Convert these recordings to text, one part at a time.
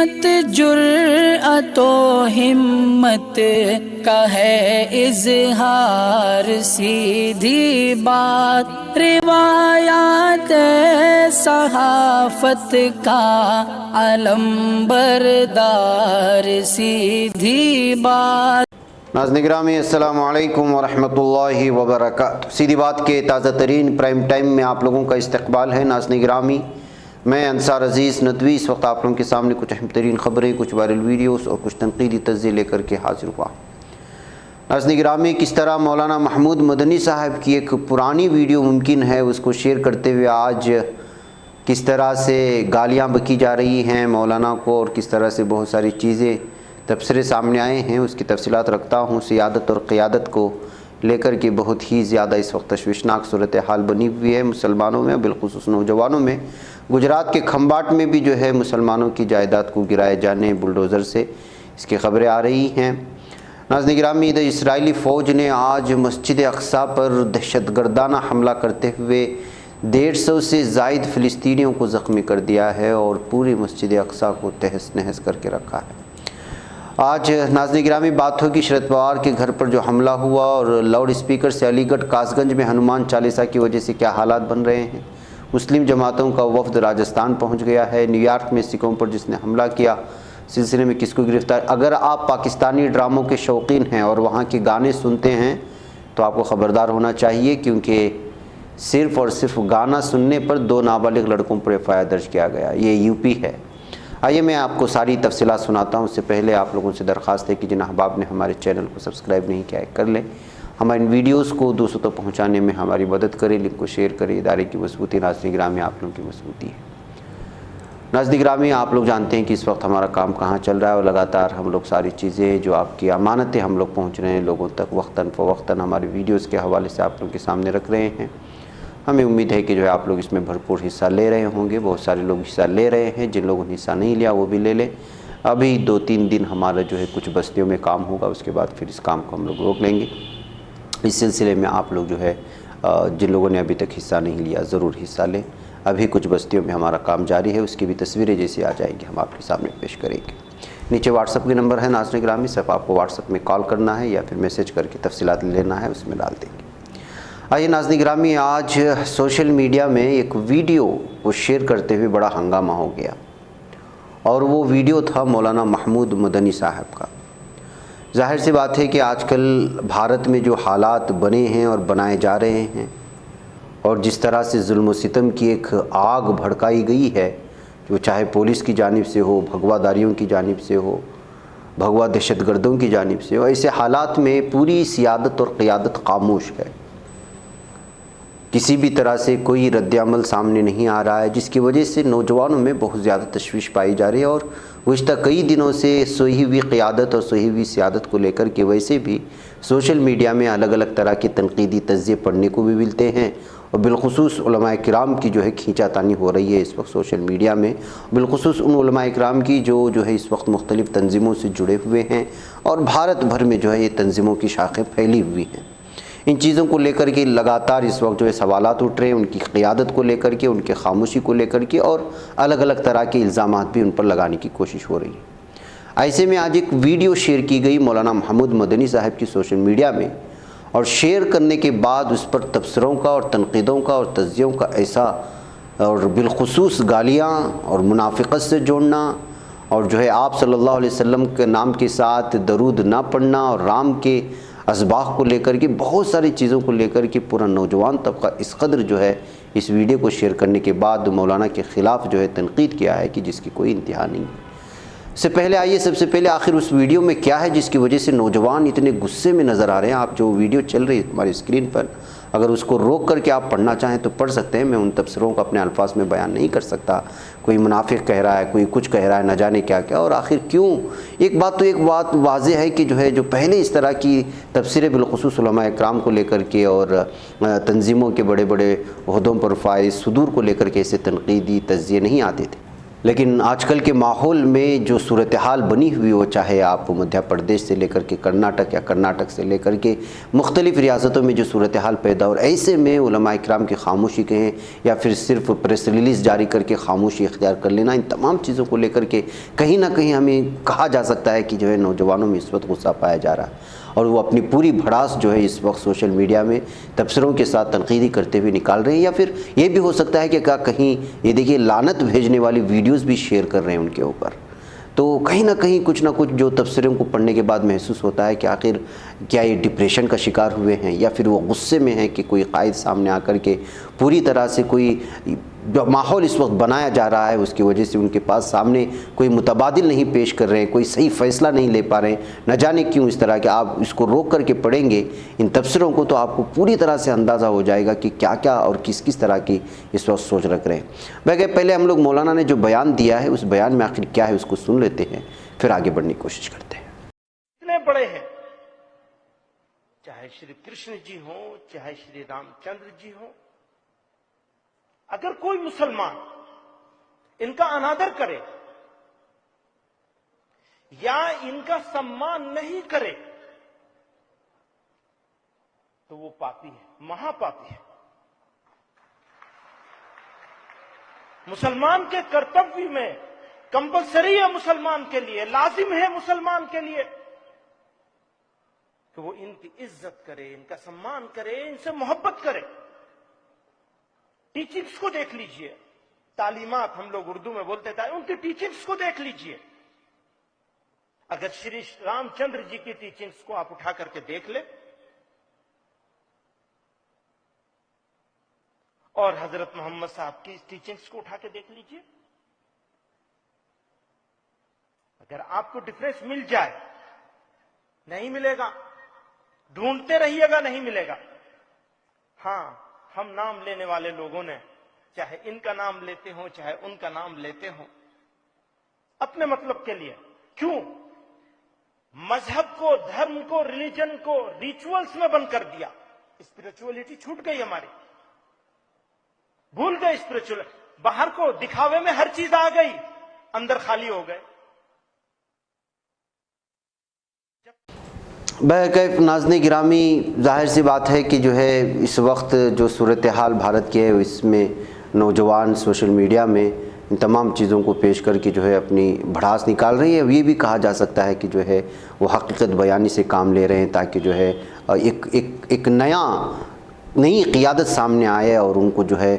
عصمت جرأت و ہمت کا ہے اظہار، سیدھی بات روایات صحافت کا علم بردار، سیدھی بات۔ ناظرین گرامی السلام علیکم ورحمۃ اللہ وبرکاتہ۔ سیدھی بات کے تازہ ترین پرائم ٹائم میں آپ لوگوں کا استقبال ہے۔ ناظرین گرامی، میں انصار عزیز ندوی اس وقت آپ لوگوں کے سامنے کچھ اہم ترین خبریں، کچھ وائرل ویڈیوز اور کچھ تنقیدی تجزیے لے کر کے حاضر ہوا۔ ناظرین گرامی، کس طرح مولانا محمود مدنی صاحب کی ایک پرانی ویڈیو ممکن ہے اس کو شیئر کرتے ہوئے آج کس طرح سے گالیاں بکی جا رہی ہیں مولانا کو، اور کس طرح سے بہت ساری چیزیں تبصرے سامنے آئے ہیں، اس کی تفصیلات رکھتا ہوں۔ سیادت اور قیادت کو لے کر کے بہت ہی زیادہ اس وقت تشویشناک صورتحال بنی ہوئی ہے مسلمانوں میں، بالخصوص نوجوانوں میں۔ گجرات کے کھمباٹ میں بھی جو ہے مسلمانوں کی جائیداد کو گرائے جانے بلڈوزر سے اس کی خبریں آ رہی ہیں۔ ناظرین گرامی، ادھر اسرائیلی فوج نے آج مسجد اقصیٰ پر دہشت گردانہ حملہ کرتے ہوئے 150 سے زائد فلسطینیوں کو زخمی کر دیا ہے اور پوری مسجد اقصیٰ کو تہس نہس کر کے رکھا ہے۔ آج ناظرین گرامی بات ہوگی شرد پوار کے گھر پر جو حملہ ہوا اور لاؤڈ اسپیکر سے علی گڑھ کاس گنج میں ہنومان چالیسا کی وجہ سے کیا حالات بن رہے ہیں۔ مسلم جماعتوں کا وفد راجستھان پہنچ گیا ہے۔ نیو یارک میں سکھوں پر جس نے حملہ کیا سلسلے میں کس کو گرفتار۔ اگر آپ پاکستانی ڈراموں کے شوقین ہیں اور وہاں کے گانے سنتے ہیں تو آپ کو خبردار ہونا چاہیے، کیونکہ صرف اور صرف گانا سننے پر 2 نابالغ لڑکوں پر FIR درج کیا گیا۔ یہ UP ہے۔ آئیے میں آپ کو ساری تفصیلات سناتا ہوں۔ اس سے پہلے آپ لوگوں سے درخواست ہے کہ جن احباب نے ہمارے چینل کو سبسکرائب نہیں کیا ہے کر لیں، ہماری ویڈیوز کو دوسروں تک پہنچانے میں ہماری مدد کریں، لنک کو شیئر کریں۔ ادارے کی مضبوطی ناظرین گرامی آپ لوگوں کی مضبوطی ہے۔ ناظرین گرامی، آپ لوگ جانتے ہیں کہ اس وقت ہمارا کام کہاں چل رہا ہے اور لگاتار ہم لوگ ساری چیزیں جو آپ کی امانتیں ہم لوگ پہنچ رہے ہیں لوگوں تک، وقتاً فوقتاً ہماری ویڈیوز کے حوالے سے آپ لوگوں کے سامنے رکھ رہے ہیں۔ ہمیں امید ہے کہ جو ہے آپ لوگ اس میں بھرپور حصہ لے رہے ہوں گے۔ بہت سارے لوگ حصہ لے رہے ہیں، جن لوگوں نے حصہ نہیں لیا وہ بھی لے لیں۔ ابھی 2-3 دن ہمارا جو ہے کچھ بستیوں میں کام ہوگا، اس کے بعد پھر اس کام کو ہم لوگ روک لیں گے۔ اس سلسلے میں آپ لوگ جو ہے جن لوگوں نے ابھی تک حصہ نہیں لیا ضرور حصہ لیں۔ ابھی کچھ بستیوں میں ہمارا کام جاری ہے، اس کی بھی تصویریں جیسے آ جائیں گی ہم آپ کے سامنے پیش کریں گے۔ نیچے واٹس ایپ کے نمبر ہے ناظرین گرامی، صرف آپ کو واٹس ایپ میں کال کرنا ہے یا پھر میسج کر کے تفصیلات لینا ہے، اس میں ڈال دیں گے۔ آئیے ناظرین گرامی، آج سوشل میڈیا میں ایک ویڈیو کو شیئر کرتے ہوئے بڑا ہنگامہ ہو گیا، اور وہ ویڈیو تھا مولانا محمود مدنی صاحب کا۔ ظاہر سی بات ہے کہ آج کل بھارت میں جو حالات بنے ہیں اور بنائے جا رہے ہیں، اور جس طرح سے ظلم و ستم کی ایک آگ بھڑکائی گئی ہے، جو چاہے پولیس کی جانب سے ہو، بھگوا داریوں کی جانب سے ہو، بھگوا دہشت گردوں کی جانب سے ہو، ایسے حالات میں پوری سیادت اور قیادت خاموش ہے۔ کسی بھی طرح سے کوئی رد عمل سامنے نہیں آ رہا ہے، جس کی وجہ سے نوجوانوں میں بہت زیادہ تشویش پائی جا رہی ہے، اور گزشتہ کئی دنوں سے سوئی ہوئی قیادت اور سوئی ہوئی سیادت کو لے کر کے ویسے بھی سوشل میڈیا میں الگ الگ طرح کی تنقیدی تجزیے پڑھنے کو بھی ملتے ہیں، اور بالخصوص علماء کرام کی جو ہے کھینچا تانی ہو رہی ہے اس وقت سوشل میڈیا میں، بالخصوص ان علماء کرام کی جو ہے اس وقت مختلف تنظیموں سے جڑے ہوئے ہیں، اور بھارت بھر میں جو ہے یہ تنظیموں کی شاخیں پھیلی ہوئی ہیں۔ ان چیزوں کو لے کر کے لگاتار اس وقت جو ہے سوالات اٹھ رہے ہیں، ان کی قیادت کو لے کر کے، ان کے خاموشی کو لے کر کے، اور الگ الگ طرح کے الزامات بھی ان پر لگانے کی کوشش ہو رہی ہے۔ ایسے میں آج ایک ویڈیو شیئر کی گئی مولانا محمود مدنی صاحب کی سوشل میڈیا میں، اور شیئر کرنے کے بعد اس پر تبصروں کا اور تنقیدوں کا اور تجزیوں کا ایسا، اور بالخصوص گالیاں اور منافقت سے جوڑنا، اور جو ہے آپ صلی اللہ علیہ وسلم کے نام کے ساتھ درود نہ پڑھنا، اور رام کے اسباغ کو لے کر کے بہت ساری چیزوں کو لے کر کے پورا نوجوان طبقہ اس قدر جو ہے اس ویڈیو کو شیئر کرنے کے بعد مولانا کے خلاف جو ہے تنقید کیا ہے کہ جس کی کوئی انتہا نہیں ہے۔ سے پہلے آئیے سب سے پہلے آخر اس ویڈیو میں کیا ہے جس کی وجہ سے نوجوان اتنے غصے میں نظر آ رہے ہیں۔ آپ جو ویڈیو چل رہی ہے ہماری اسکرین پر، اگر اس کو روک کر کے آپ پڑھنا چاہیں تو پڑھ سکتے ہیں۔ میں ان تبصروں کو اپنے الفاظ میں بیان نہیں کر سکتا، کوئی منافق کہہ رہا ہے، کوئی کچھ کہہ رہا ہے، نہ جانے کیا کیا، اور آخر کیوں۔ ایک بات واضح ہے کہ جو ہے جو پہلے اس طرح کی تبصرے بالخصوص علماء اکرام کو لے کر کے اور تنظیموں کے بڑے بڑے عہدوں پر فائز صدور کو لے کر کے ایسے تنقیدی تجزیے نہیں آتے تھے، لیکن آج کل کے ماحول میں جو صورتحال بنی ہوئی ہو، چاہے آپ مدھیہ پردیش سے لے کر کے کرناٹک یا کرناٹک سے لے کر کے مختلف ریاستوں میں جو صورتحال پیدا ہو، ایسے میں علماء اکرام کی خاموشی کہیں یا پھر صرف پریس ریلیز جاری کر کے خاموشی اختیار کر لینا، ان تمام چیزوں کو لے کر کے کہیں نہ کہیں ہمیں کہا جا سکتا ہے کہ جو ہے نوجوانوں میں اس وقت غصہ پایا جا رہا ہے، اور وہ اپنی پوری بھڑاس جو ہے اس وقت سوشل میڈیا میں تبصروں کے ساتھ تنقیدی کرتے ہوئے نکال رہے ہیں، یا پھر یہ بھی ہو سکتا ہے کہ کہیں یہ دیکھیے لعنت بھیجنے والی ویڈیوز بھی شیئر کر رہے ہیں ان کے اوپر۔ تو کہیں نہ کہیں کچھ نہ کچھ جو تبصروں کو پڑھنے کے بعد محسوس ہوتا ہے کہ آخر کیا یہ ڈپریشن کا شکار ہوئے ہیں، یا پھر وہ غصے میں ہیں کہ کوئی قائد سامنے آ کر کے پوری طرح سے کوئی جو ماحول اس وقت بنایا جا رہا ہے اس کی وجہ سے ان کے پاس سامنے کوئی متبادل نہیں پیش کر رہے ہیں، کوئی صحیح فیصلہ نہیں لے پا رہے ہیں، نہ جانے کیوں اس طرح کہ آپ اس کو روک کر کے پڑھیں گے ان تبصروں کو تو آپ کو پوری طرح سے اندازہ ہو جائے گا کہ کیا کیا اور کس کس طرح کی اس وقت سوچ رکھ رہے ہیں۔ بلکہ پہلے ہم لوگ مولانا نے جو بیان دیا ہے اس بیان میں آخر کیا ہے اس کو سن لیتے ہیں، پھر آگے بڑھنے کی کوشش کرتے ہیں۔ اتنے بڑے ہیں، چاہے شری کرشن جی ہوں، چاہے شری رام چندر جی ہوں، اگر کوئی مسلمان ان کا انادر کرے یا ان کا سمان نہیں کرے تو وہ پاپی ہے، مہا پاپی ہے۔ مسلمان کے کرتویہ میں کمپلسری ہے، مسلمان کے لیے لازم ہے، مسلمان کے لیے کہ وہ ان کی عزت کرے، ان کا سمان کرے، ان سے محبت کرے۔ ٹیچنگز کو دیکھ لیجئے، تعلیمات ہم لوگ اردو میں بولتے تھے، ان کی ٹیچنگز کو دیکھ لیجئے۔ اگر شری رام چندر جی کی ٹیچنگز کو آپ اٹھا کر کے دیکھ لیں اور حضرت محمد صاحب کی ٹیچنگز کو اٹھا کے دیکھ لیجئے، اگر آپ کو ڈفرینس مل جائے، نہیں ملے گا، ڈھونڈتے رہیے گا، نہیں ملے گا۔ ہاں، ہم نام لینے والے لوگوں نے چاہے ان کا نام لیتے ہوں چاہے ان کا نام لیتے ہوں اپنے مطلب کے لیے، کیوں مذہب کو، دھرم کو، ریلیجن کو ریچولز میں بند کر دیا، اسپرچولیٹی چھوٹ گئی ہماری، بھول گئے اسپرچول، باہر کو دکھاوے میں ہر چیز آ گئی، اندر خالی ہو گئے۔ بہرکیف ناظرین گرامی، ظاہر سی بات ہے کہ جو ہے اس وقت جو صورتحال بھارت کی ہے اس میں نوجوان سوشل میڈیا میں ان تمام چیزوں کو پیش کر کے جو ہے اپنی بھڑاس نکال رہی ہے۔ یہ بھی کہا جا سکتا ہے کہ جو ہے وہ حقیقت بیانی سے کام لے رہے ہیں تاکہ جو ہے ایک نئی قیادت سامنے آئے اور ان کو جو ہے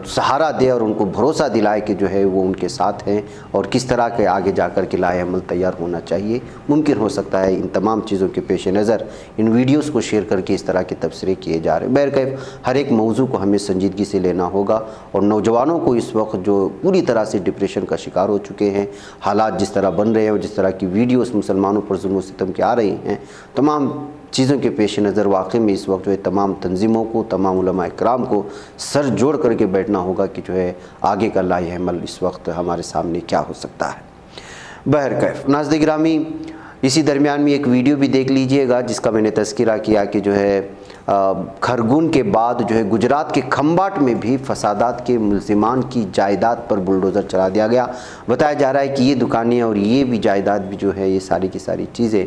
سہارا دے اور ان کو بھروسہ دلائے کہ جو ہے وہ ان کے ساتھ ہیں اور کس طرح کے آگے جا کر کے لائحہ عمل تیار ہونا چاہیے۔ ممکن ہو سکتا ہے ان تمام چیزوں کے پیش نظر ان ویڈیوز کو شیئر کر کے اس طرح کے تبصرے کیے جا رہے ہیں۔ بہرکیف ہر ایک موضوع کو ہمیں سنجیدگی سے لینا ہوگا، اور نوجوانوں کو اس وقت جو پوری طرح سے ڈپریشن کا شکار ہو چکے ہیں، حالات جس طرح بن رہے ہیں اور جس طرح کی ویڈیوز مسلمانوں پر ظلم و ستم کے آ رہی ہیں، تمام چیزوں کے پیش نظر واقعی میں اس وقت جو ہے تمام تنظیموں کو، تمام علماء اکرام کو سر جوڑ کر کے بیٹھنا ہوگا کہ جو ہے آگے کا لائحہ عمل اس وقت ہمارے سامنے کیا ہو سکتا ہے۔ بہرکیف ناظرین گرامی، اسی درمیان میں ایک ویڈیو بھی دیکھ لیجئے گا جس کا میں نے تذکرہ کیا کہ جو ہے کھرگون کے بعد جو ہے گجرات کے کھمباٹ میں بھی فسادات کے ملزمان کی جائیداد پر بلڈوزر چلا دیا گیا۔ بتایا جا رہا ہے کہ یہ دکانیں اور یہ بھی جائیداد بھی جو ہے یہ ساری کی ساری چیزیں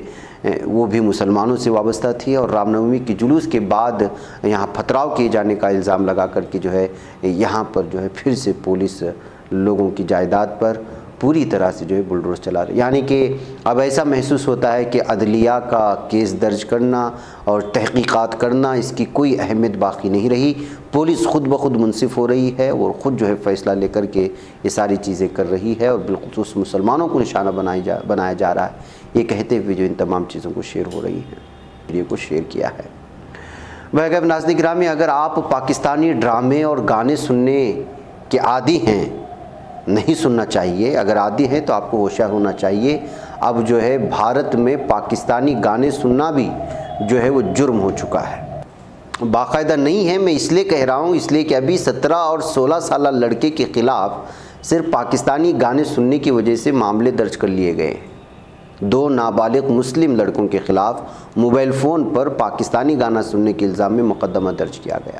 وہ بھی مسلمانوں سے وابستہ تھی، اور رام نومی کے جلوس کے بعد یہاں پتھراؤ کیے جانے کا الزام لگا کر کے جو ہے یہاں پر جو ہے پھر سے پولیس لوگوں کی جائیداد پر پوری طرح سے جو ہے بلڈوزر چلا رہی ہے۔ یعنی کہ اب ایسا محسوس ہوتا ہے کہ عدلیہ کا کیس درج کرنا اور تحقیقات کرنا اس کی کوئی اہمیت باقی نہیں رہی، پولیس خود بخود منصف ہو رہی ہے اور خود جو ہے فیصلہ لے کر کے یہ ساری چیزیں کر رہی ہے، اور بالخصوص مسلمانوں کو نشانہ بنایا جا رہا ہے، یہ کہتے ہوئے جو ان تمام چیزوں کو شیئر ہو رہی ہیں، ویڈیو کو شیئر کیا ہے۔ بہرکیف ناظرین گرامی، اگر آپ پاکستانی ڈرامے اور گانے سننے کے عادی ہیں، نہیں سننا چاہیے، اگر عادی ہیں تو آپ کو ہوشیار ہونا چاہیے۔ اب جو ہے بھارت میں پاکستانی گانے سننا بھی جو ہے وہ جرم ہو چکا ہے، باقاعدہ نہیں ہے۔ میں اس لیے کہہ رہا ہوں اس لیے کہ ابھی 17 اور 16 سالہ لڑکے کے خلاف صرف پاکستانی گانے سننے کی وجہ سے معاملے درج کر لیے گئے ہیں۔ 2 نابالغ مسلم لڑکوں کے خلاف موبائل فون پر پاکستانی گانا سننے کے الزام میں مقدمہ درج کیا گیا۔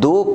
2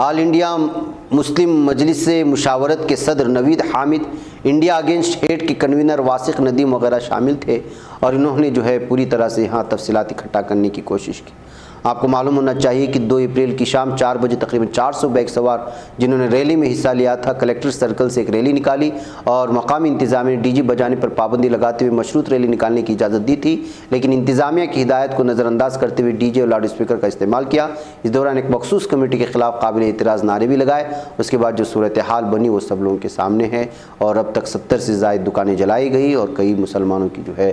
آل انڈیا مسلم مجلس مشاورت کے صدر نوید حامد، انڈیا اگینسٹ ہیٹ کے کنوینر واسق ندیم وغیرہ شامل تھے، اور انہوں نے جو ہے پوری طرح سے یہاں تفصیلات اکٹھا کرنے کی کوشش کی۔ آپ کو معلوم ہونا چاہیے کہ 2 اپریل کی شام 4 بجے تقریباً 400 بائک سوار جنہوں نے ریلی میں حصہ لیا تھا، کلیکٹر سرکل سے ایک ریلی نکالی، اور مقامی انتظامیہ نے ڈی جے بجانے پر پابندی لگاتے ہوئے مشروط ریلی نکالنے کی اجازت دی تھی، لیکن انتظامیہ کی ہدایت کو نظر انداز کرتے ہوئے ڈی جے اور لاؤڈ اسپیکر کا استعمال کیا۔ اس دوران ایک مخصوص کمیٹی کے خلاف قابل اعتراض نعرے بھی لگائے۔ اس کے بعد جو صورتحال بنی وہ سب لوگوں کے سامنے ہے، اور اب تک 70 سے زائد دکانیں جلائی گئی، اور کئی مسلمانوں کی جو ہے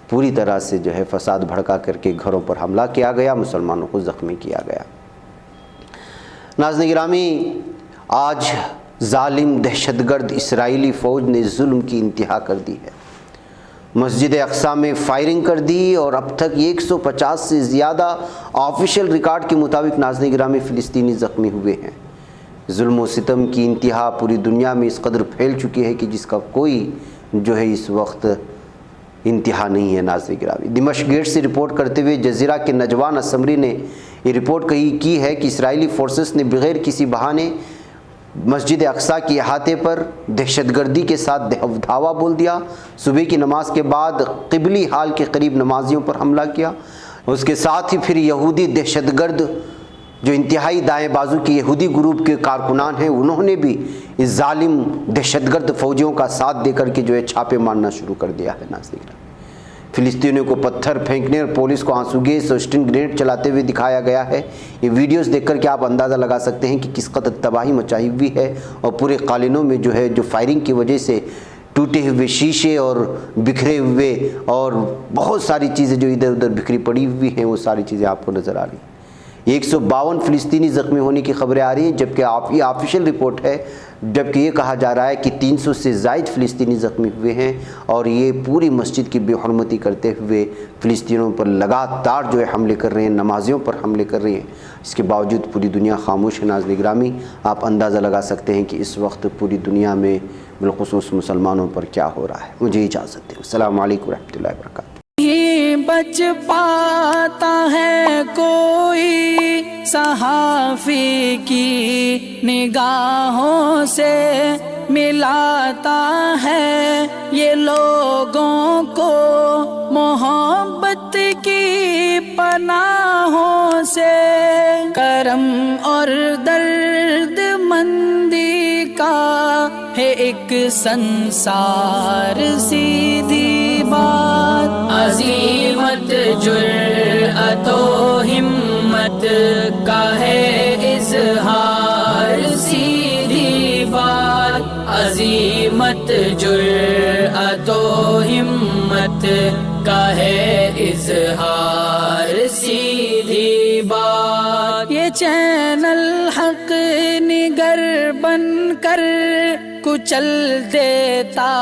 پوری طرح سے جو ہے فساد بھڑکا کر کے گھروں پر حملہ کیا گیا، مسلمانوں کو زخمی کیا گیا۔ ناظرین گرامی، آج ظالم دہشت گرد اسرائیلی فوج نے ظلم کی انتہا کر دی ہے۔ مسجد اقصیٰ میں فائرنگ کر دی، اور اب تک 150 سے زیادہ آفیشیل ریکارڈ کے مطابق ناظرین گرامی فلسطینی زخمی ہوئے ہیں۔ ظلم و ستم کی انتہا پوری دنیا میں اس قدر پھیل چکی ہے کہ جس کا کوئی جو ہے اس وقت انتہا نہیں ہے۔ ناظرین گرامی، دمشق گیٹ سے رپورٹ کرتے ہوئے جزیرہ کے نجوان اسمبلی نے یہ رپورٹ کی ہے کہ اسرائیلی فورسز نے بغیر کسی بہانے مسجد اقصیٰ کے احاطے پر دہشت گردی کے ساتھ دھاوا بول دیا، صبح کی نماز کے بعد قبلی حال کے قریب نمازیوں پر حملہ کیا، اس کے ساتھ ہی پھر یہودی دہشت گرد جو انتہائی دائیں بازو کے یہودی گروپ کے کارکنان ہیں، انہوں نے بھی اس ظالم دہشت گرد فوجیوں کا ساتھ دے کر کے جو ہے چھاپے مارنا شروع کر دیا ہے۔ ناظرین، فلسطینیوں کو پتھر پھینکنے اور پولیس کو آنسو گیس اور اسٹن گرینیڈ چلاتے ہوئے دکھایا گیا ہے۔ یہ ویڈیوز دیکھ کر کے آپ اندازہ لگا سکتے ہیں کہ کس قدر تباہی مچائی ہوئی ہے، اور پورے قالینوں میں جو ہے جو فائرنگ کی وجہ سے ٹوٹے ہوئے شیشے اور بکھرے ہوئے اور بہت ساری چیزیں جو ادھر ادھر بکھری پڑی ہوئی ہیں، وہ ساری چیزیں آپ کو نظر آ رہی ہیں۔ 152 فلسطینی زخمی ہونے کی خبریں آ رہی ہیں، جبکہ یہ آفیشیل رپورٹ ہے، جبکہ یہ کہا جا رہا ہے کہ 300 سے زائد فلسطینی زخمی ہوئے ہیں، اور یہ پوری مسجد کی بے حرمتی کرتے ہوئے فلسطینیوں پر لگاتار جو ہے حملے کر رہے ہیں، نمازیوں پر حملے کر رہے ہیں۔ اس کے باوجود پوری دنیا خاموش ہے۔ ناظرین گرامی، آپ اندازہ لگا سکتے ہیں کہ اس وقت پوری دنیا میں بالخصوص مسلمانوں پر کیا ہو رہا ہے۔ مجھے اجازت دیں۔ السلام علیکم ورحمۃ اللہ وبرکاتہ۔ بچ پاتا ہے کوئی صحافی کی نگاہوں سے، ملاتا ہے یہ لوگوں کو محبت کی پناہوں سے، کرم اور درد مندی کا ہے ایک سنسار، سیدھی بات عظیمت جرأت و ہمت کا ہے اظہار، سیدھی بات عظیمت جرأت و ہمت کا ہے اظہار، سیدھی بات۔ یہ چینل حق نگر بن کر کچل دیتا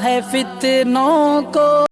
ہے فتنوں کو۔